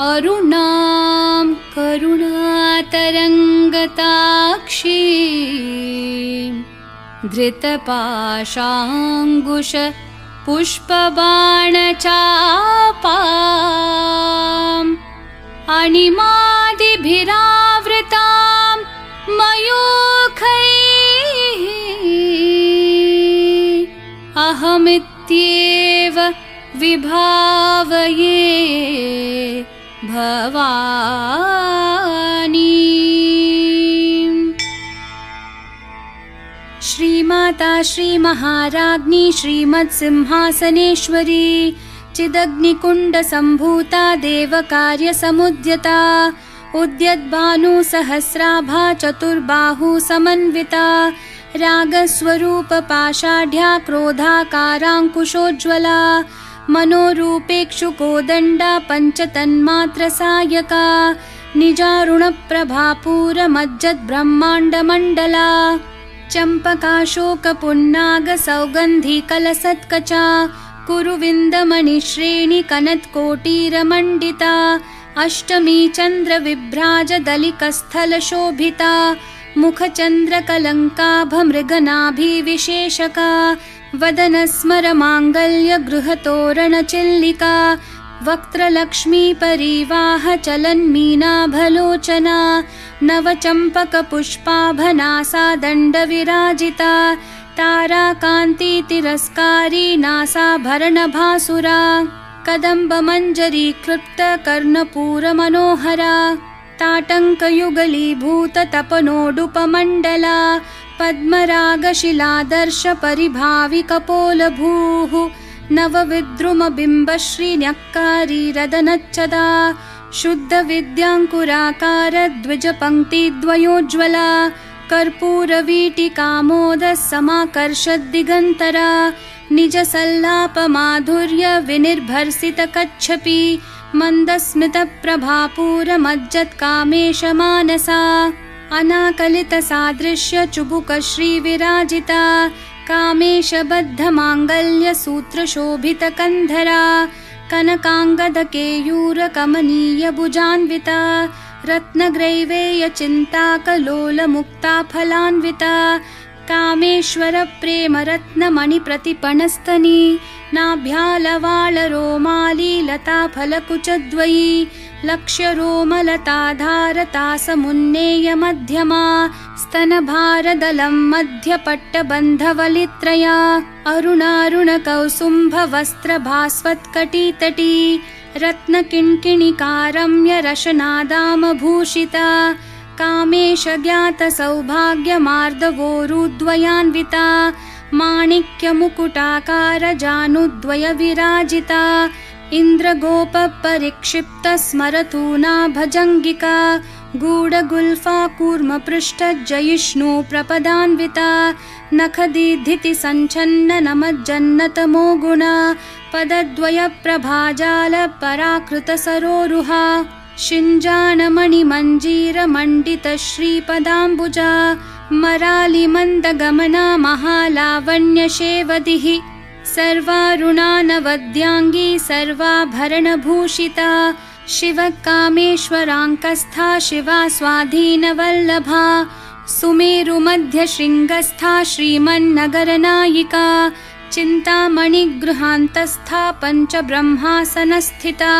अरुणां करुणातरङ्गताक्षी धृतपाशाङ्कुश पुष्पबाणचापाम् अणिमादिभिरावृतां मयूखैः अहमित्येव विभावये भवानी। श्रीमाता श्रीमहाराज्ञी श्रीमत्सिंहासनेश्वरी चिदग्निकुण्डसम्भूता देवकार्यसमुद्यता उद्यद्भानुसहस्राभा चतुर्बाहुसमन्विता रागस्वरूपपाषाढ्या क्रोधाकाराङ्कुशोज्ज्वला मनोरूपेक्षुकोदण्डा पञ्चतन्मात्रसायका निजारुणप्रभापूरमज्जद्ब्रह्माण्डमण्डला चम्पकाशोकपुन्नागसौगन्धिकलसत्कचा कुरुविन्दमणिश्रेणिकनत्कोटीरमण्डिता अष्टमी चन्द्रविभ्राजदलिकस्थलशोभिता मुखचन्द्रकलङ्काभमृगनाभिविशेषका वदनस्मरमाङ्गल्यगृहतोरणचिल्लिका वक्त्रलक्ष्मीपरीवाहचलन्मीनाभलोचना नवचम्पकपुष्पाभनासा दण्डविराजिता ताराकान्तितिरस्कारी नासाभरणभासुरा कदम्बमञ्जरीक्लृप्तकर्णपूरमनोहरा ताटङ्कयुगलीभूततपनोडुपमण्डला पद्मरागशिलादर्शपरिभाविकपोलभूः नवविद्रुमबिम्बश्रीन्यक्कारीरदनच्छदा शुद्धविद्याङ्कुराकारद्विजपङ्क्तिद्वयोज्ज्वला कर्पूरवीटिकामोदसमाकर्षद्दिगन्तरा निजसल्लापमाधुर्यविनिर्भर्सितकच्छपि मन्दस्मितप्रभापूरमज्जत्कामेशमानसा अनाकलितसादृश्यचुबुकश्रीविराजिता कामेशबद्धमाङ्गल्यसूत्रशोभितकन्धरा कनकाङ्गदकेयूरकमनीयभुजान्विता रत्नग्रैवेयचिन्ताकलोलमुक्ताफलान्विता कामेश्वरप्रेमरत्नमणिप्रतिपणस्तनी नाभ्यालवालरोमालीलताफलकुचद्वयी लक्ष्यरोमलताधारतासमुन्नेयमध्यमा स्तनभारदलं मध्यपट्टबन्धवलित्रया अरुणारुणकौसुम्भवस्त्रभास्वत्कटितटी रत्नकिङ्किणिकारम्यरशनादामभूषिता कामेशज्ञातसौभाग्यमार्दवोरुद्वयान्विता माणिक्यमुकुटाकारजानुद्वयविराजिता इन्द्रगोपपरिक्षिप्तस्मरतूना भजङ्गिका गूढगुल्फा कूर्मपृष्ठजयिष्णु प्रपदान्विता नखदीधितिसञ्छन्ननमज्जन्नतमो गुणा पदद्वयप्रभाजालपराकृतसरोरुहा शिञ्जाणमणिमञ्जीरमण्डितश्रीपदाम्बुजा मरालिमन्दगमना महालावण्यशेवदिः सर्वारुणानवद्याङ्गी सर्वाभरणभूषिता शिवकामेश्वराङ्कस्था शिवा स्वाधीनवल्लभा सुमेरुमध्यशृङ्गस्था श्रीमन्नगरनायिका चिन्तामणिगृहान्तस्था पञ्चब्रह्मासनस्थिता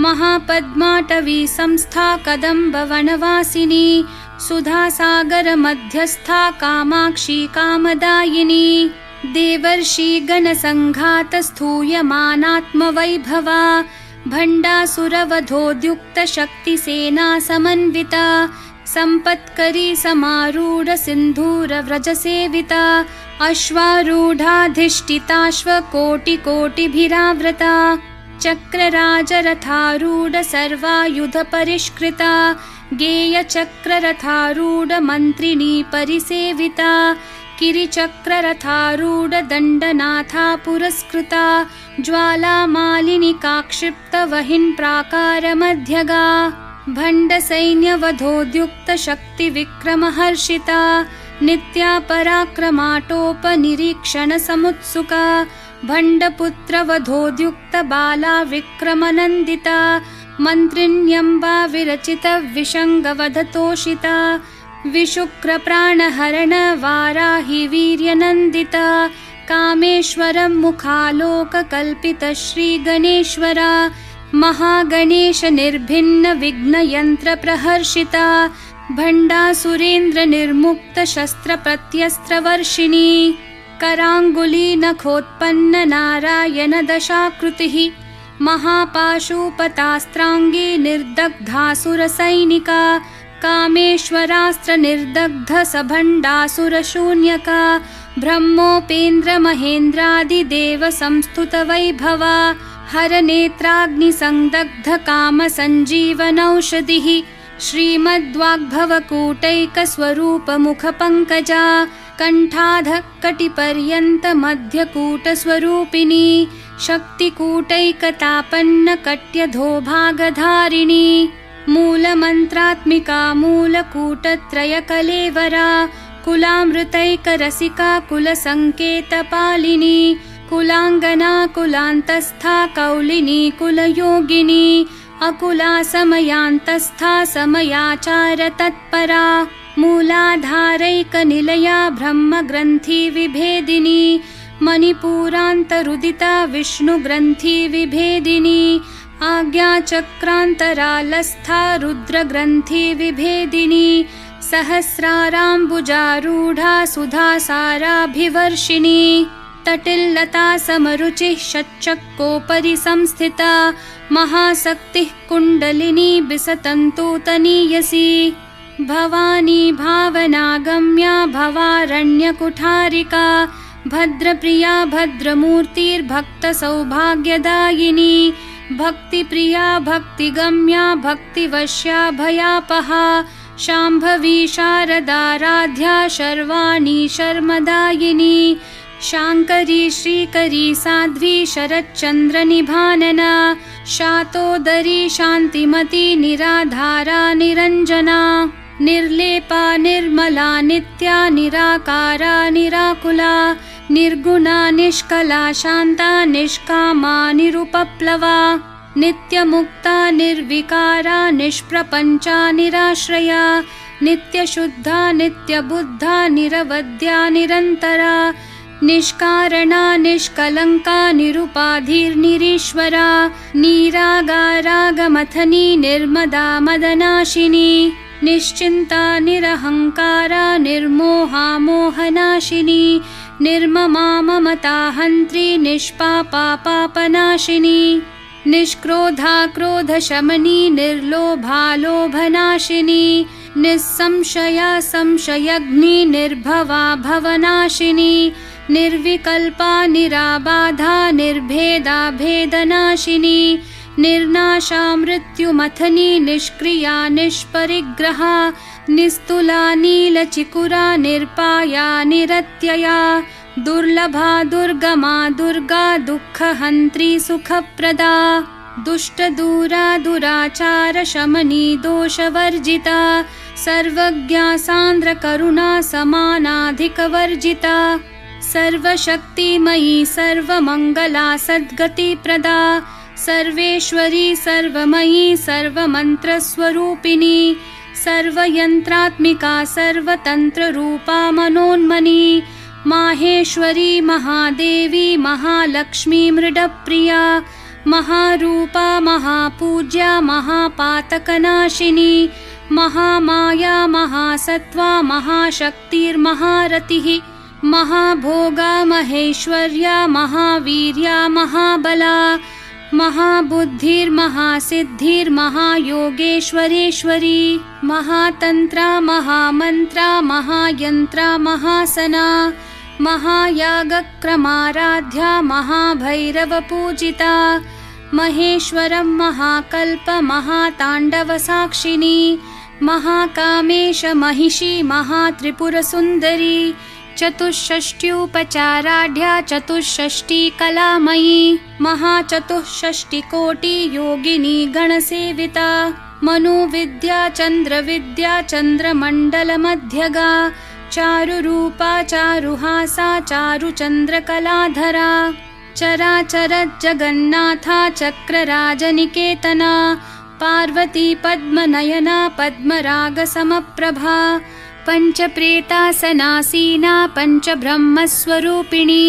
महापद्माटवी संस्था कदम्बवनवासिनी सुधासागरमध्यस्था कामाक्षी कामदायिनी देवर्षिगणसङ्घातस्थूयमानात्मवैभवा भण्डासुरवधोद्युक्तशक्तिसेना समन्विता सम्पत्करी समारूढसिन्धूरव्रजसेविता अश्वारूढाधिष्ठिताश्वकोटिकोटिभिरावृता चक्रराजरथारूढ सर्वायुधपरिष्कृता गेयचक्ररथारूढमन्त्रिणी परिसेविता किरिचक्ररथारूढ दण्डनाथा पुरस्कृता ज्वालामालिनिकाक्षिप्तवहिन्प्राकारमध्यगा भण्डसैन्यवधोद्युक्तशक्तिविक्रमहर्षिता नित्या पराक्रमाटोपनिरीक्षणसमुत्सुका भण्डपुत्रवधोद्युक्तबाला विक्रमनन्दिता मन्त्रिण्यम्बा विरचितविषङ्गवधतोषिता विशुक्रप्राणहरण वाराहि वीर्यनन्दिता कामेश्वरं मुखालोककल्पितश्रीगणेश्वरा महागणेश निर्भिन्न विघ्नयन्त्रप्रहर्षिता भण्डासुरेन्द्रनिर्मुक्तशस्त्रप्रत्यस्त्रवर्षिणी कराङ्गुली नखोत्पन्न नारायण दशाकृतिः महापाशुपतास्त्राङ्गी निर्दग्धासुरसैनिका कामेश्वरास्त्रनिर्दग्ध सभण्डासुरशून्यका ब्रह्मोपेन्द्र महेन्द्रादिदेव संस्तुतवैभवा हरनेत्राग्निसंदग्ध कामसञ्जीवनौषधिः श्रीमद्वाग्भवकूटैकस्वरूपमुखपङ्कजा कण्ठाधः कटिपर्यन्तमध्यकूटस्वरूपिणी शक्तिकूटैकतापन्न कट्यधोभागधारिणी मूलमन्त्रात्मिका मूलकूटत्रयकलेवरा कुलामृतैकरसिका कुलसङ्केतपालिनी कुलाङ्गना कुलान्तस्था कौलिनी कुलयोगिनी अकुला समयान्तस्था समयाचारतत्परा मूलाधारैकनिलया ब्रह्मग्रन्थिविभेदिनी मणिपूरान्तरुदिता विष्णुग्रन्थिविभेदिनी आज्ञाचक्रान्तरालस्था रुद्रग्रन्थिविभेदिनी सहस्राराम्बुजारूढा सुधासाराभिवर्षिणी तटिल्लता समरुचिः षट्चक्रोपरि संस्थिता महाशक्तिः कुण्डलिनी बिसतन्तूतनीयसी भवानी भावनागम्या भवारण्यकुठारिका भद्रप्रिया भद्रमूर्तिर्भक्तसौभाग्यदायिनी भक्तिप्रिया भक्तिगम्या भक्तिवश्या भयापहा शाम्भवी शारदाराध्या शर्वाणी शर्मदायिनी शाङ्करी श्रीकरी साध्वी शरच्चन्द्रनिभानना शातोदरी शान्तिमती निराधारा निरञ्जना निर्लेपा निर्मला नित्या निराकारा निराकुला निर्गुणा निष्कला शान्ता निष्कामा निरुपप्लवा नित्यमुक्ता निर्विकारा निष्प्रपञ्चा निराश्रया नित्यशुद्धा नित्यबुद्धा निरवद्या निरन्तरा निष्कारणा निष्कलङ्का निरुपाधिर्निरीश्वरा निरागारागमथनी निर्मदा मदनाशिनी निश्चिन्ता निरहङ्कारा निर्मोहा मोहनाशिनी निर्ममा ममता हन्त्री निष्पापा पापनाशिनी निष्क्रोधा क्रोधशमनी निर्लोभा लोभनाशिनी निस्संशया संशयग्नि निर्भवा भवनाशिनी निर्विकल्पा निराबाधा निर्भेदा भेदनाशिनी निर्नाशा मृत्युमथनी निष्क्रिया निष्परिग्रहा निस्तुला नीलचिकुरा निर्पाया निरत्यया दुर्लभा दुर्गमा दुर्गा दुःखहन्त्री सुखप्रदा दुष्टदूरा दुराचार शमनी दोषवर्जिता सर्वज्ञा सान्द्रकरुणा समानाधिकवर्जिता सर्वशक्तिमयी सर्वमङ्गला सद्गतिप्रदा सर्वेश्वरी सर्वमयी सर्वमन्त्रस्वरूपिणी सर्वयन्त्रात्मिका सर्वतन्त्ररूपा मनोन्मनी माहेश्वरी महादेवी महालक्ष्मी मृडप्रिया महारूपा महापूज्या महापातकनाशिनी महामाया महासत्त्वा महाशक्तिर्महारतिः महाभोगा महेश्वर्या महावीर्या महाबला महाबुद्धिर्महासिद्धिर्महायोगेश्वरेश्वरी महातन्त्रा महामन्त्रा महायन्त्रा महासना महायागक्रमाराध्या महाभैरवपूजिता महेश्वरं महाकल्प महाताण्डवसाक्षिणी महाकामेश महिषी महात्रिपुरसुन्दरी चतुष्षष्ट्युपचाराढ्या चतुष्षष्टिकलामयी महाचतुष्षष्टिकोटि योगिनी गणसेविता मनुविद्या चन्द्रविद्या चन्द्रमण्डलमध्यगा चारुरूपा चारुहासा चारुचन्द्रकलाधरा चराचर जगन्नाथा चक्रराजनिकेतना पार्वती पद्मनयना पद्मरागसमप्रभा पञ्चप्रेतासनासीना पञ्चब्रह्मस्वरूपिणी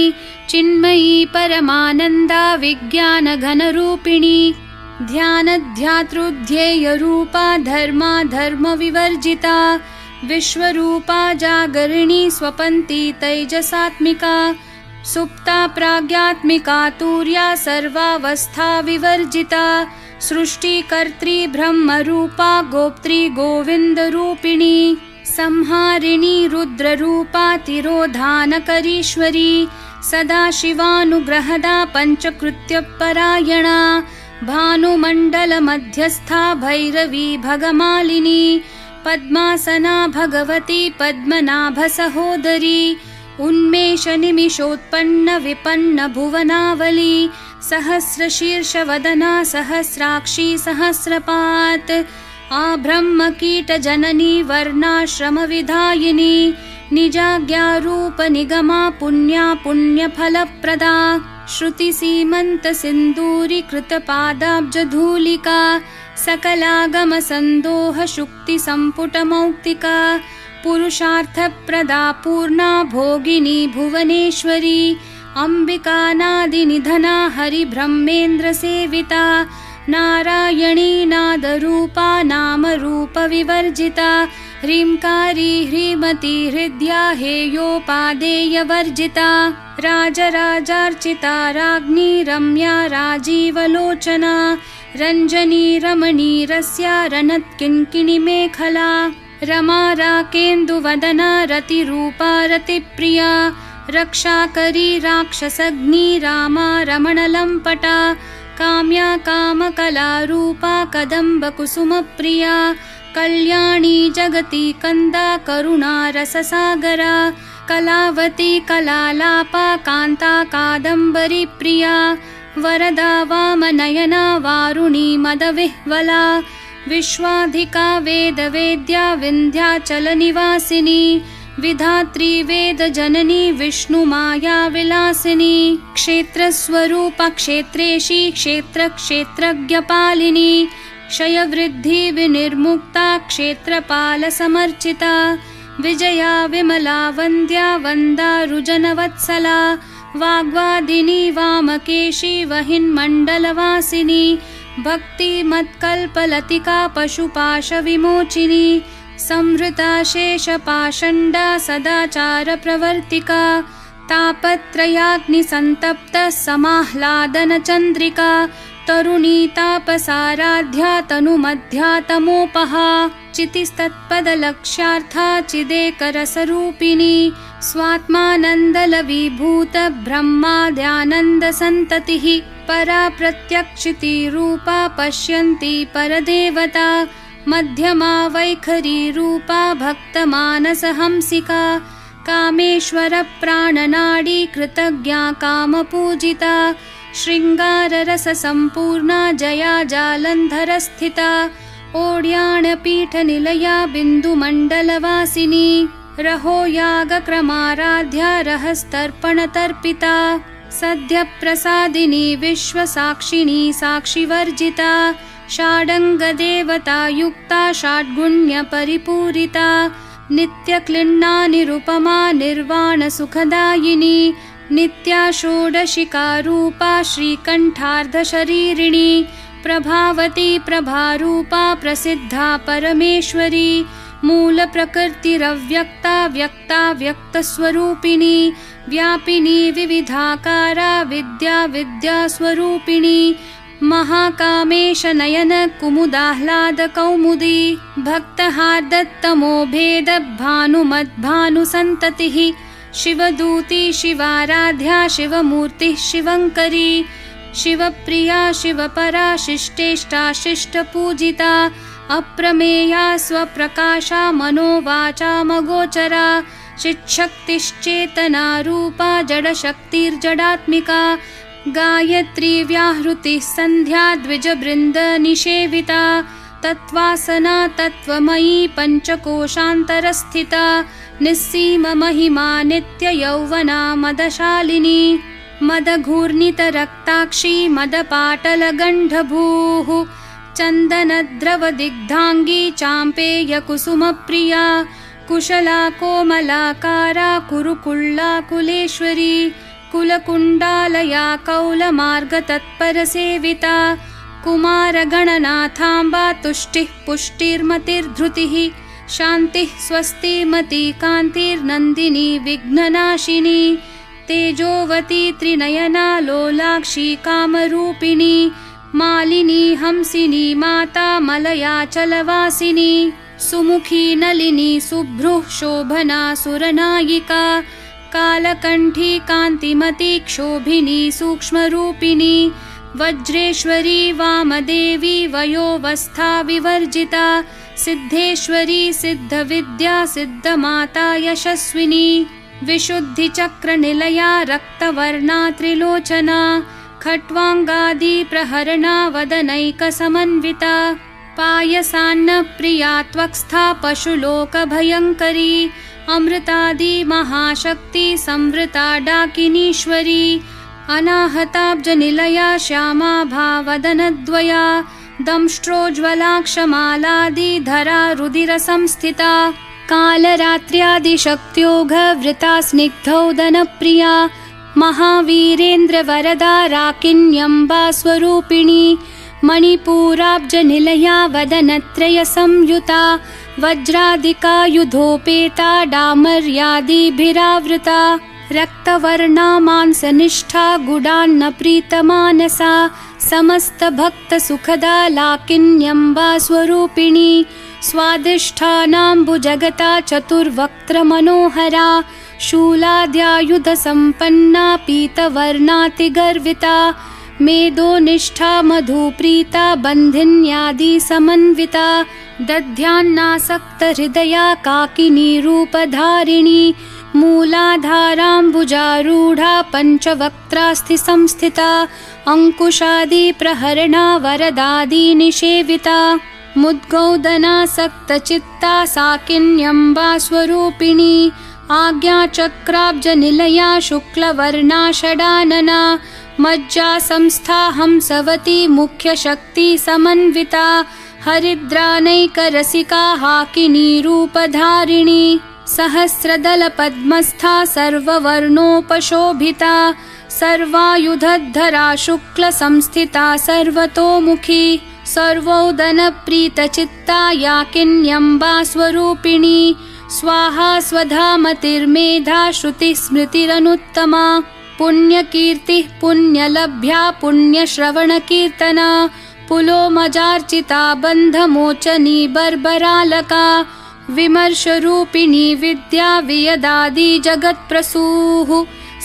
चिन्मयी परमानन्दा विज्ञानघनरूपिणी ध्यानध्यातृध्येयरूपा धर्मा धर्मविवर्जिता विश्वरूपा जागरिणी स्वपन्ती तैजसात्मिका सुप्ता प्राज्ञात्मिका तुर्या सर्वावस्था विवर्जिता सृष्टिकर्त्री ब्रह्मरूपा गोप्त्री गोविन्दरूपिणी संहारिणी रुद्ररूपा तिरोधानकरीश्वरी सदाशिवानुग्रहदा पञ्चकृत्यपरायणा भानुमण्डलमध्यस्था भैरवी भगमालिनी पद्मासना भगवती पद्मनाभसहोदरी उन्मेषनिमिषोत्पन्न विपन्न भुवनावली सहस्रशीर्षवदना सहस्राक्षी सहस्रपात् आब्रह्मकीटजननी वर्णाश्रमविधायिनी निजाज्ञारूपनिगमा पुण्या पुण्यफलप्रदा श्रुतिसीमन्तसिन्दूरीकृतपादाब्जधूलिका सकलागमसन्दोहशुक्तिसम्पुटमौक्तिका पुरुषार्थप्रदा पूर्णा भोगिनी भुवनेश्वरी अम्बिकानादिनिधना हरिब्रह्मेन्द्रसेविता नारायणी नादरूपा नामरूपविवर्जिता ह्रींकारी ह्रीमती हृद्या हेयोपादेयवर्जिता राजराजार्चिता राज्ञी रम्या राजीवलोचना रञ्जनी रमणीरस्या रनत्किङ्किणीमेखला रमा राकेन्दुवदना रतिरूपा रतिप्रिया रक्षाकरी राक्षसग्नी रामा रमणलम्पटा काम्या कामकलारूपा कदम्बकुसुमप्रिया कल्याणी जगती कन्दा करुणा रससागरा कलावती कलालापा कान्ता कादम्बरी प्रिया वरदा वामनयना वारुणी मदविह्वला विश्वाधिका वेदवेद्या विन्ध्याचलनिवासिनी विधात्री वेदजननी विष्णुमाया विलासिनी क्षेत्रस्वरूपा क्षेत्रेशी क्षेत्रक्षेत्रज्ञपालिनी क्षयवृद्धि विनिर्मुक्ता क्षेत्रपालसमर्चिता विजया विमला वन्द्या वन्दारुजनवत्सला वाग्वादिनी वामकेशी वहिन्मण्डलवासिनी भक्तिमत्कल्पलतिका पशुपाशविमोचिनी संवृता शेषपाषण्डा सदाचारप्रवर्तिका तापत्रयाग्निसन्तप्तः समाह्लादनचन्द्रिका तरुणी तापसाराध्या तनुमध्या तमोपहा चितिस्तत्पदलक्ष्यार्था चिदेकरसरूपिणी स्वात्मानन्दलवीभूत ब्रह्माद्यानन्दसन्ततिः परा प्रत्यक्षितिरूपा पश्यन्ती परदेवता मध्यमा वैखरी रूपा भक्तमानसहंसिका कामेश्वरप्राणनाडी कृतज्ञा कामपूजिता शृङ्गाररससम्पूर्णा जया जालन्धरस्थिता ओड्याणपीठनिलया बिन्दुमण्डलवासिनी रहो यागक्रमाराध्या रहस्तर्पणतर्पिता सद्यप्रसादिनी विश्वसाक्षिणी साक्षिवर्जिता षाडङ्गदेवतायुक्ता षड्गुण्यपरिपूरिता नित्यक्लिन्ना निरुपमा निर्वाणसुखदायिनी नित्या षोडशिकारूपा श्रीकण्ठार्धशरीरिणी प्रभावती प्रभारूपा प्रसिद्धा परमेश्वरी मूलप्रकृतिरव्यक्ता व्यक्ता व्यक्तस्वरूपिणी व्यापिनी विविधाकारा विद्या विद्यास्वरूपिणी महाकामेशनयन कुमुदाह्लादकौमुदी भक्तहार्दत्तमो भेद भानुमद्भानुसन्ततिः शिवदूती शिवाराध्या शिवमूर्तिः शिवङ्करी शिवप्रिया शिवपरा शिष्टेष्टा शिष्टपूजिता अप्रमेया स्वप्रकाशा मनोवाचामगोचरा चिच्छक्तिश्चेतना रूपा जडशक्तिर्जडात्मिका गायत्री व्याहृतिः सन्ध्या द्विजबृन्दनिषेविता तत्त्वासना तत्त्वमयी पञ्चकोशान्तरस्थिता निस्सीममहिमा नित्ययौवना मदशालिनी मदघूर्णितरक्ताक्षी मदपाटलगण्डभूः चन्दनद्रवदिग्धाङ्गी चाम्पेयकुसुमप्रिया कुशला कोमलाकारा कुरुकुल्ला कुलेश्वरी कुलकुण्डालया कौलमार्गतत्परसेविता कुमारगणनाथाम्बा तुष्टिः पुष्टिर्मतिर्धृतिः शान्तिः स्वस्तिमती कान्तिर्नन्दिनी विघ्ननाशिनी तेजोवती त्रिनयना लोलाक्षी कामरूपिणी मालिनी हंसिनी माता मलयाचलवासिनी सुमुखी नलिनी शुभ्रुः शोभना सुरनायिका कालकण्ठी कान्तिमती क्षोभिनी सूक्ष्मरूपिणी वज्रेश्वरी वामदेवी वयोवस्था विवर्जिता सिद्धेश्वरी सिद्धविद्या सिद्धमाता यशस्विनी विशुद्धिचक्रनिलया रक्तवर्णा त्रिलोचना खट्वाङ्गादि प्रहरणा वदनैकसमन्विता पायसान्नप्रिया त्वक्स्था पशुलोकभयङ्करी अमृतादि महाशक्ति संवृता डाकिनीश्वरी अनाहताब्जनिलया श्यामा भावदनद्वया दंष्ट्रोज्ज्वलाक्षमालादिधरा रुधिरसंस्थिता कालरात्र्यादिशक्त्योघवृता स्निग्धौदनप्रिया महावीरेन्द्रवरदा राकिन्यम्बा स्वरूपिणी मणिपूराब्जनिलया वदनत्रयसंयुता वज्रादिकायुधोपेता डामर्यादिभिरावृता रक्तवर्णा मांसनिष्ठा गुडान्नप्रीतमानसा समस्तभक्तसुखदा लाकिन्यम्बा स्वरूपिणी स्वादिष्ठानाम्बुजगता चतुर्वक्त्रमनोहरा शूलाद्यायुधसम्पन्ना पीतवर्णातिगर्विता मेदोनिष्ठा मधुप्रीता बन्धिन्यादिसमन्विता दध्यान्नासक्तहृदया काकिनी रूपधारिणी मूलाधाराम्बुजारूढा पञ्चवक्त्रास्थिसंस्थिता अङ्कुशादिप्रहरणा वरदादिनिषेविता मुद्गौदनासक्तचित्ता साकिन्यम्बा स्वरूपिणी आज्ञाचक्राब्जनिलया शुक्लवर्णा षडानना मज्जा संस्था हंसवती मुख्यशक्तिसमन्विता हरिद्रानैकरसिका हाकिनी रूपधारिणी सहस्रदलपद्मस्था सर्ववर्णोपशोभिता सर्वायुधधरा शुक्लसंस्थिता सर्वतोमुखी सर्वोदनप्रीतचित्ता याकिन्यम्बा स्वरूपिणी स्वाहा स्वधामतिर्मेधा श्रुतिस्मृतिरनुत्तमा पुण्यकीर्तिः पुण्यलभ्या पुण्यश्रवणकीर्तना पुलोमजार्चिता बन्धमोचनी बर्बरालका विमर्शरूपिणी विद्या वियदादि जगत्प्रसूः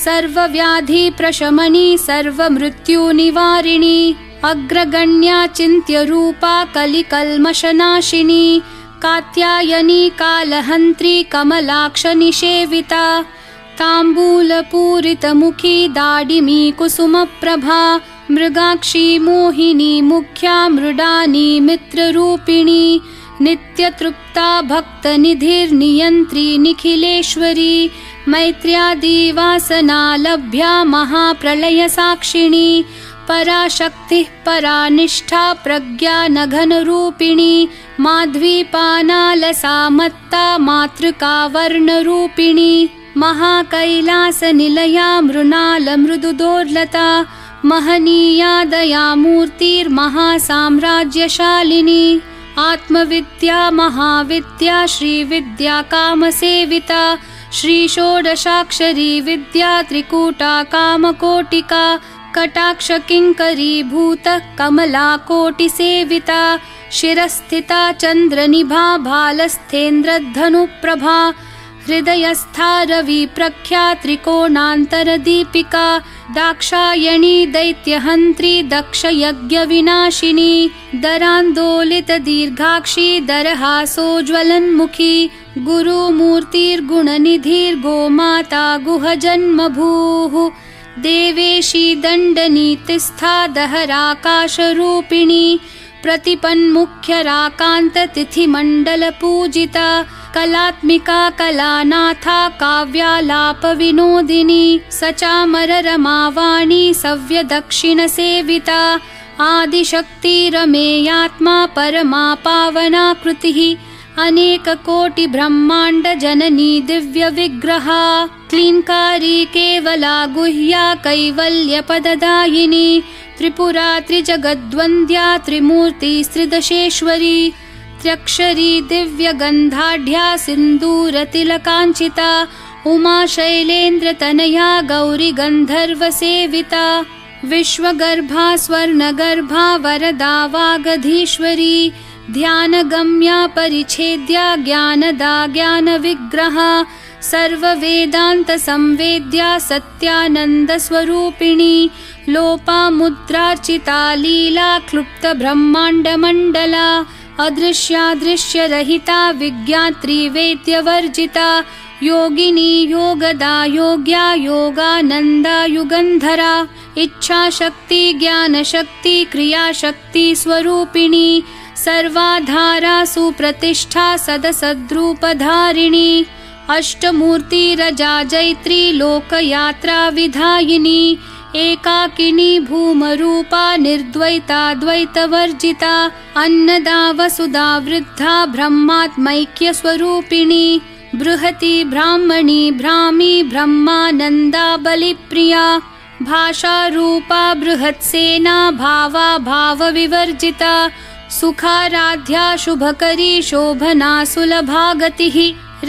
सर्वव्याधिप्रशमनी सर्वमृत्युनिवारिणी अग्रगण्या चिन्त्यरूपा कलिकल्मषनाशिनी कात्यायनी कालहन्त्री कमलाक्षनिषेविता ताम्बूलपूरितमुखी दाडिमी कुसुमप्रभा मृगाक्षी मोहिनी मुख्या मृडानी मित्ररूपिणी नित्यतृप्ता भक्तनिधिर्नियन्त्री निखिलेश्वरी मैत्र्यादिवासना लभ्या महाप्रलयसाक्षिणी पराशक्तिः परानिष्ठा प्रज्ञा नघनरूपिणी माध्वीपानालसा मत्ता मातृका वर्णरूपिणी महाकैलासनिलया मृणालमृदुदोर्लता महनीया दयामूर्तिर्महासाम्राज्यशालिनी आत्मविद्या महाविद्या श्रीविद्या कामसेविता श्रीषोडशाक्षरी विद्या त्रिकूटा कामकोटिका कटाक्षकिङ्करीभूतः कमलाकोटिसेविता शिरस्थिता चन्द्रनिभा भालस्थेन्द्रधनुप्रभा हृदयस्था रविप्रख्या त्रिकोणान्तरदीपिका दाक्षायणी दैत्यहन्त्री दक्षयज्ञविनाशिनी दरान्दोलितदीर्घाक्षी दरहासोज्ज्वलन्मुखी गुरुमूर्तिर्गुणनिधिर्गोमाता गुहजन्मभूः देवेशी दण्डनीतिस्था दहराकाशरूपिणी प्रतिपन्मुख्यराकान्ततिथिमण्डलपूजिता कलात्मिका कलानाथा काव्यालापविनोदिनी सचामररमावाणी सव्यदक्षिणसेविता आदिशक्तिरमेयात्मा परमा पावना कृतिः अनेककोटिब्रह्माण्डजननी दिव्यविग्रहा क्लीन्कारी केवला गुह्या कैवल्यपददायिनी त्रिपुरा त्रिजगद्वन्द्या त्रिमूर्तिस्त्रिदशेश्वरी त्र्यक्षरी दिव्यगन्धाढ्या सिन्दूरतिलकाञ्चिता उमा शैलेन्द्रतनया गौरी गन्धर्वसेविता विश्वगर्भा स्वर्णगर्भा वरदा वागधीश्वरी ध्यानगम्या परिच्छेद्या ज्ञानदा ज्ञानविग्रहा सर्ववेदान्तसंवेद्या सत्यानन्दस्वरूपिणी लोपामुद्रार्चिता लीला क्लुप्तब्रह्माण्डमण्डला अदृश्यादृश्यरहिता विज्ञात्री वेद्यवर्जिता योगिनी योगदा योग्या योगानन्दा युगन्धरा इच्छाशक्ति ज्ञानशक्ति क्रियाशक्ति स्वरूपिणी सर्वाधारा सुप्रतिष्ठा सदसद्रूपधारिणी अष्टमूर्तिरजा जैत्री लोकयात्रा विधायिनी एकाकिनी भूमरूपा निर्द्वैता द्वैतवर्जिता अन्नदा वसुधा वृद्धा ब्रह्मात्मैक्यस्वरूपिणी बृहती ब्राह्मणी भ्रामी ब्रह्मानन्दा बलिप्रिया भाषारूपा बृहत्सेना भावा भावविवर्जिता सुखाराध्या शुभकरी शोभना सुलभागतिः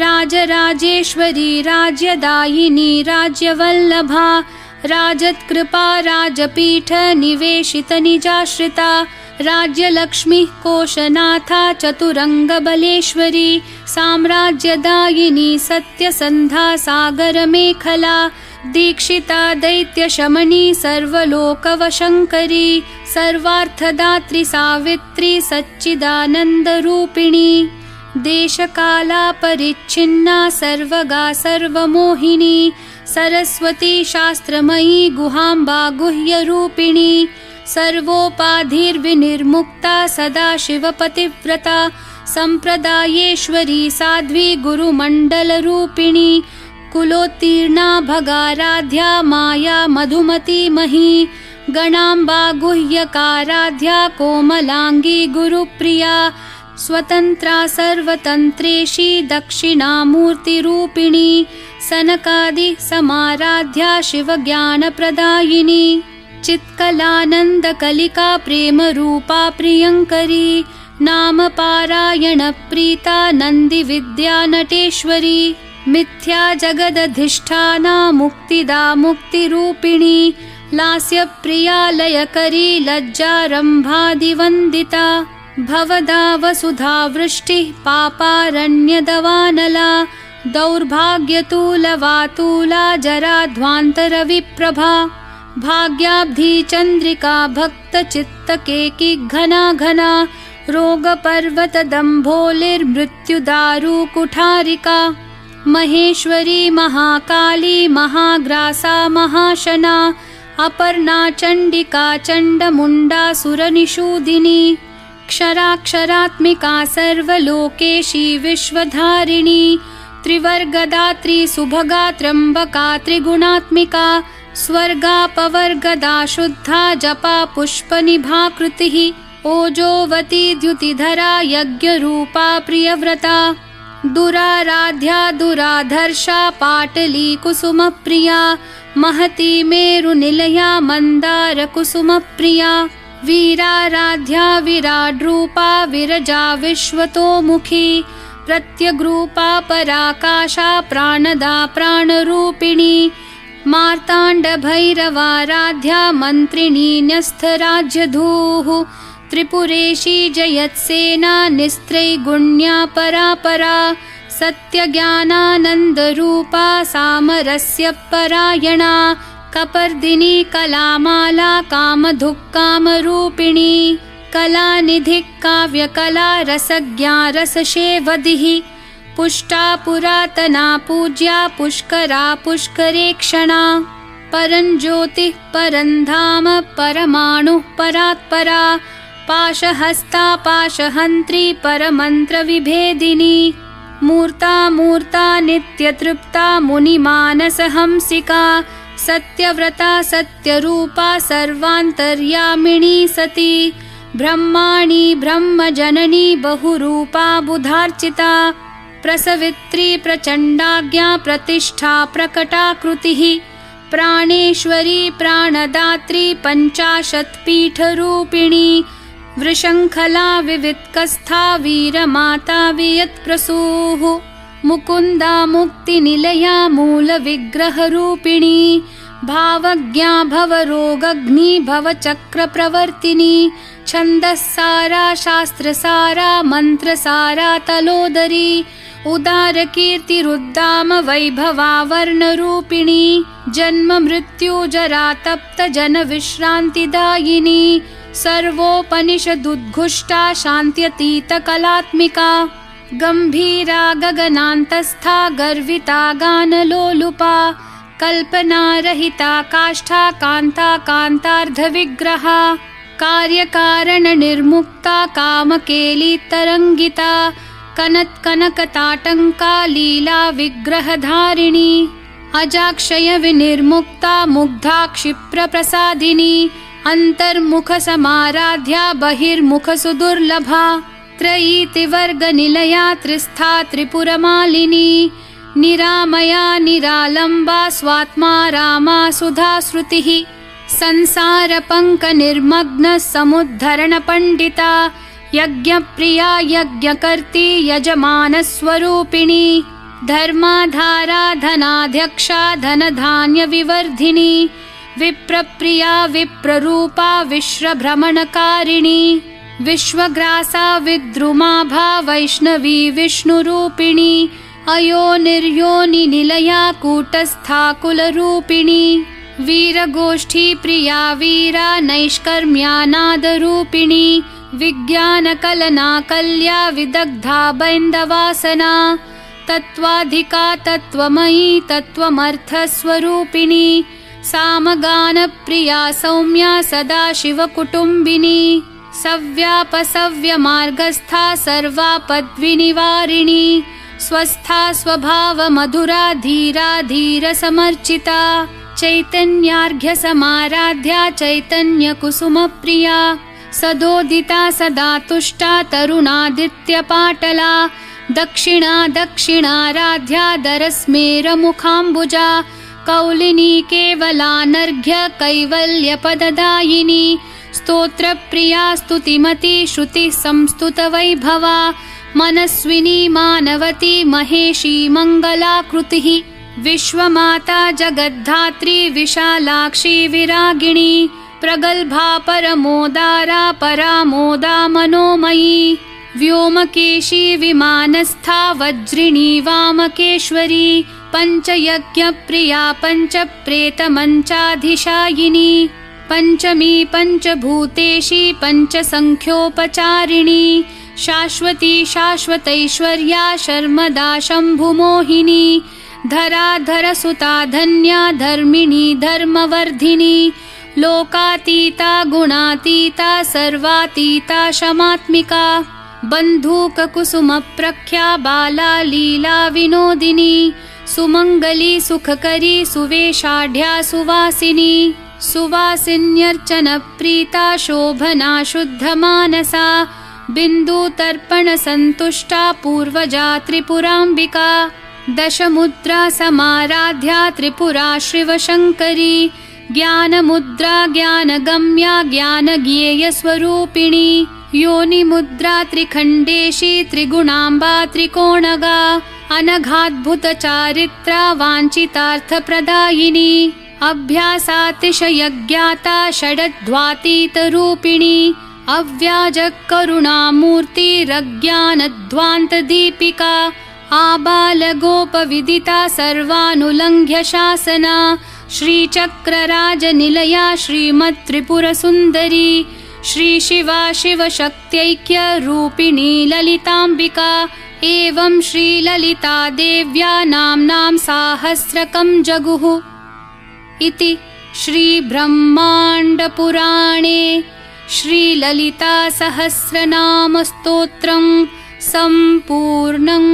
राजराजेश्वरी राज्यदायिनी राज्यवल्लभा राजत्कृपा राजपीठ निवेशित निजाश्रिता राज्यलक्ष्मी कोशनाथा चतुरंगबलेश्वरी साम्राज्यदायिनी सत्यसन्धा सागरमेखला दीक्षिता दैत्यशमनी सर्वलोकवशङ्करी सर्वार्थदात्री सावित्री सच्चिदानन्दरूपिणी देशकाला परिच्छिन्ना सर्वगा सर्वमोहिनी सरस्वती शास्त्रमयी गुहाम्बा गुह्यरूपिणी सर्वोपाधिर्विनिर्मुक्ता सदाशिवपतिव्रता सम्प्रदायेश्वरी साध्वी गुरुमण्डलरूपिणी कुलोत्तीर्णा भगाराध्या माया मधुमती मही गणाम्बा गुह्यकाराध्या कोमलांगी गुरुप्रिया स्वतंत्रा सर्वतंत्रेशी दक्षिणामूर्तिरूपिणी सनकादि समाराध्या शिवज्ञानप्रदायिनी चित्कलानन्दकलिका प्रेमरूपा प्रियङ्करी नाम पारायण प्रीता नन्दिविद्या नटेश्वरी मिथ्या जगदधिष्ठाना मुक्तिदा मुक्तिरूपिणी लास्यप्रिया लयकरी लज्जारम्भादिवन्दिता भवदा वसुधा वृष्टिः पापारण्यदवानला दौर्भाग्यतूलवातूला जराध्वान्तरविप्रभा भाग्याब्धी चन्द्रिका भक्तचित्तकेकी घना घना रोगपर्वतदम्भोलिर्मृत्युदारुकुठारिका महेश्वरी महाकाली महाग्रासा महाशना अपर्णा चण्डिका चण्डमुण्डा सुरनिषूदिनी क्षराक्षरात्मिका सर्वलोकेशी विश्वधारिणी त्रिवर्गदात्री सुभगा त्र्यम्बका त्रिगुणात्मिका स्वर्गापवर्गदा शुद्धा जपा पुष्पनिभाकृतिः ओजोवती द्युतिधरा यज्ञरूपा प्रियव्रता दुराराध्या दुराधर्षा पाटली कुसुमप्रिया महती मेरुनिलया मन्दारकुसुमप्रिया वीराराध्या विराड्रूपा विरजा विश्वतोमुखी प्रत्यग्रूपा पराकाशा प्राणदा प्राणरूपिणी मार्ताण्डभैरवाराध्या मन्त्रिणी न्यस्थराज्यधूः त्रिपुरेशी जयत्सेना निस्त्रैगुण्या परापरा सत्यज्ञानानन्दरूपा सामरस्य परायणा कपर्दिनी कलामाला कामधुक्कामरूपिणी कलानिधिः काव्यकला रसज्ञा रसशेवधिः पुष्टा पुरातना पूज्या पुष्करा पुष्करेक्षणा परञ्ज्योतिः परन्धाम परमाणुः परात्परा पाशहस्ता पाशहन्त्री परमन्त्रविभेदिनी मूर्ता मूर्ता नित्यतृप्ता मुनिमानसहंसिका सत्यव्रता सत्यरूपा सर्वान्तर्यामिणी सती ब्रह्माणि ब्रह्मजननी बहुरूपा बुधार्चिता प्रसवित्री प्रचण्डाज्ञा प्रतिष्ठा प्रकटाकृतिः प्राणेश्वरी प्राणदात्री पञ्चाशत्पीठरूपिणी वृषङ्खला विवित्कस्था वीरमाता वियत्प्रसूः मुकुन्दा मुक्तिनिलया मूलविग्रहरूपिणी भावज्ञा भवरोगग्नि भवचक्रप्रवर्तिनी छन्दस्सारा शास्त्रसारा मन्त्रसारा तलोदरी उदारकीर्तिरुद्दाम वैभवा वर्णरूपिणी जन्म मृत्यु जरा तप्त जन विश्रान्तिदायिनी सर्वोपनिषदुद्घुष्टा शान्त्यतीत कलात्मिका गम्भीरा गगनान्तस्था गर्विता गानलोलुपा कल्पनारहिता काष्ठा कान्ता कान्तार्धविग्रहा कार्यकारणनिर्मुक्ता कामकेली तरङ्गिता कनत्कनकताटङ्का लीला विग्रहधारिणी अजाक्षय विनिर्मुक्ता मुग्धा क्षिप्रप्रसादिनी अन्तर्मुखसमाराध्या बहिर्मुखसुदुर्लभा त्रयीतिवर्गनिलया त्रिस्था त्रिपुरमालिनी निरामया निरालम्बा स्वात्मा रामा सुधाश्रुतिः संसारपङ्कनिर्मग्न समुद्धरणपण्डिता यज्ञप्रिया यज्ञकर्त्री यजमानस्वरूपिणी धर्माधारा धनाध्यक्षा धनधान्यविवर्धिनी विप्रप्रिया विप्ररूपा विश्वभ्रमणकारिणी विश्वग्रासा विद्रुमाभा वैष्णवी विष्णुरूपिणी अयोनिर्योनिनिलया कूटस्था कुलरूपिणी वीरगोष्ठी प्रिया वीरा नैष्कर्म्यानादरूपिणी विज्ञानकलनाकल्या विदग्धा बैन्दवासना तत्त्वाधिका तत्त्वमयी तत्त्वमर्थस्वरूपिणी सामगानप्रिया सौम्या सदाशिवकुटुम्बिनी सव्यापसव्यमार्गस्था सर्वापद्विनिवारिणी स्वस्था स्वभावमधुरा धीरा धीरसमर्चिता चैतन्यार्घ्यसमाराध्या चैतन्यकुसुमप्रिया सदोदिता सदा तुष्टा तरुणादित्यपाटला दक्षिणा दक्षिणाराध्या दरस्मेरमुखाम्बुजा कौलिनी केवलानर्घ्य कैवल्यपददायिनी स्तोत्रप्रिया स्तुतिमती श्रुतिः संस्तुतवैभवा मनस्विनी मानवती महेशी मङ्गलाकृतिः विश्वमाता जगद्धात्री विशालाक्षी विरागिणी प्रगल्भा परमोदारा परामोदा मनोमयी व्योमकेशी विमानस्था वज्रिणी वामकेश्वरी पञ्चयज्ञप्रिया पञ्चप्रेतमञ्चाधिशायिनी पञ्चमी पञ्चभूतेशी पञ्चसङ्ख्योपचारिणी शाश्वती शाश्वतैश्वर्या शर्मदा शम्भुमोहिनी धराधरसुता धन्या धर्मिणी धर्मवर्धिनी लोकातीता गुणातीता सर्वातीता शमात्मिका बन्धूककुसुमप्रख्या बाला लीला विनोदिनी सुमङ्गली सुखकरी सुवेशाढ्या सुवासिनी सुवासिन्यर्चनप्रीता शोभना शुद्धमानसा बिन्दुतर्पणसन्तुष्टा पूर्वजा त्रिपुराम्बिका दशमुद्रा समाराध्या त्रिपुरा शिवशङ्करी ज्ञानमुद्रा ज्ञानगम्या ज्ञानज्ञेयस्वरूपिणी योनिमुद्रा त्रिखण्डेशी त्रिगुणाम्बा त्रिकोणगा अनघाद्भुतचारित्रा वाञ्छितार्थप्रदायिनी अभ्यासातिशयज्ञाता षडध्वातीतरूपिणी अव्याजकरुणामूर्तिरज्ञानध्वान्तदीपिका आबालगोपविदिता सर्वानुलङ्घ्य शासना श्रीचक्रराजनिलया श्रीमत्त्रिपुरसुन्दरी श्रीशिवा शिवशक्त्यैक्यरूपिणी ललिताम्बिका एवं श्रीललिता देव्या नाम्नां साहस्रकं जगुः इति श्रीब्रह्माण्डपुराणे श्रीललितासहस्रनामस्तोत्रं सम्पूर्णम्।